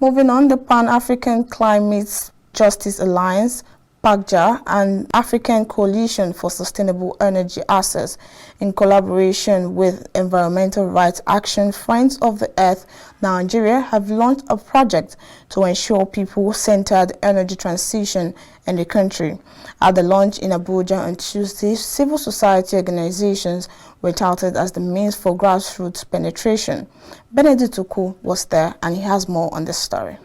Moving on, the Pan-African Climate Justice Alliance, PACJA, and African Coalition for Sustainable Energy Access, in collaboration with Environmental Rights Action Friends of the Earth Nigeria, have launched a project to ensure people-centered energy transition in the country. At the launch in Abuja on Tuesday, civil society organizations were touted as the means for grassroots penetration. Benedict Uku was there, and he has more on this story.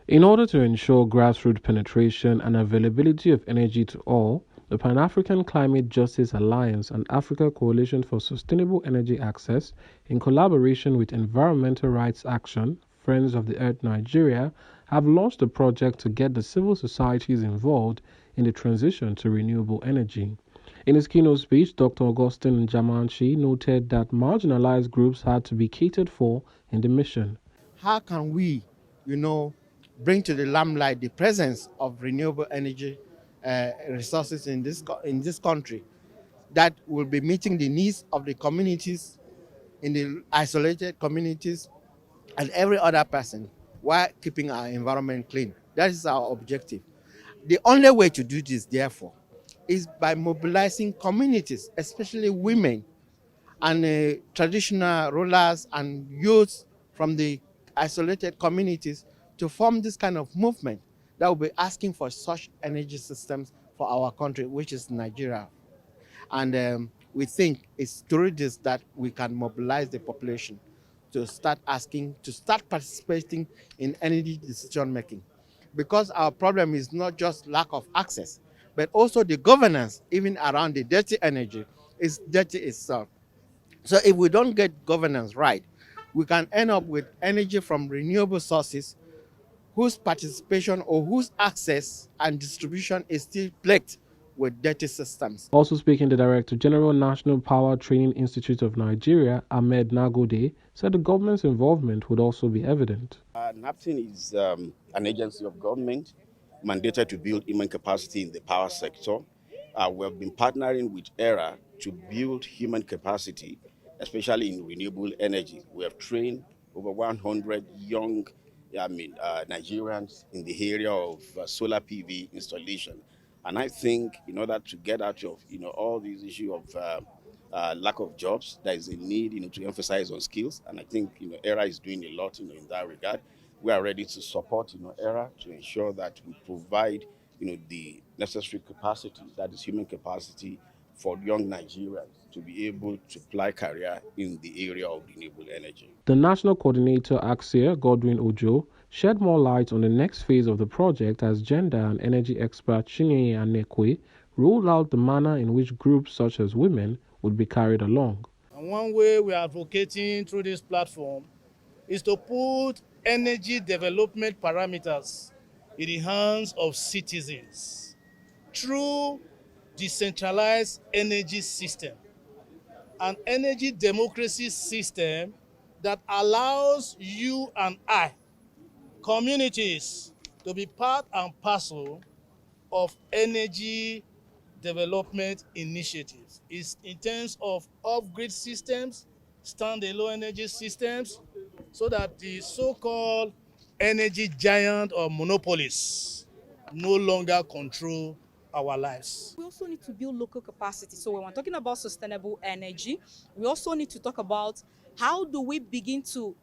In order to ensure grassroots penetration and availability of energy to all, the Pan-African Climate Justice Alliance and Africa Coalition for Sustainable Energy Access, in collaboration with Environmental Rights Action, Friends of the Earth Nigeria, have launched a project to get the civil societies involved in the transition to renewable energy. In his keynote speech, Dr. Augustine Njamanchi noted that marginalized groups had to be catered for in the mission. How can we, bring to the limelight the presence of renewable energy resources in this country that will be meeting the needs of the communities, in the isolated communities, and every other person, while keeping our environment clean? That is our objective. The only way to do this, therefore, is by mobilizing communities, especially women and traditional rulers and youths from the isolated communities, to form this kind of movement that will be asking for such energy systems for our country, which is Nigeria. And we think it's through this that we can mobilize the population to start participating in energy decision making. Because our problem is not just lack of access, but also the governance, even around the dirty energy, is dirty itself. So if we don't get governance right, we can end up with energy from renewable sources whose participation or whose access and distribution is still plagued with dirty systems. Also speaking, the Director General, National Power Training Institute of Nigeria, Ahmed Nagode, said the government's involvement would also be evident. KAFTAN is an agency of government mandated to build human capacity in the power sector. We have been partnering with ERA to build human capacity, especially in renewable energy. We have trained over 100 young Nigerians in the area of solar PV installation. And I think in order to get out of all these issues of lack of jobs, there is a need to emphasize on skills. And I think ERA is doing a lot in that regard. We are ready to support ERA to ensure that we provide the necessary capacity, that is human capacity, for young Nigerians to be able to apply career in the area of renewable energy. The National Coordinator, AXIA, Godwin Ojo, shed more light on the next phase of the project as gender and energy expert Chineye Anekwe ruled out the manner in which groups such as women would be carried along. And one way we are advocating through this platform is to put energy development parameters in the hands of citizens through decentralized energy system, an energy democracy system that allows you and I, communities, to be part and parcel of energy development initiatives. It's in terms of off-grid systems, standalone energy systems, so that the so-called energy giant or monopolists no longer control our lives. We also need to build local capacity. So when we're talking about sustainable energy, we also need to talk about how do we begin to,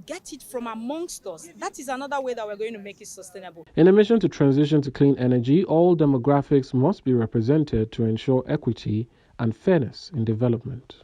get it from amongst us. That is another way that we're going to make it sustainable. In a mission to transition to clean energy, all demographics must be represented to ensure equity and fairness in development.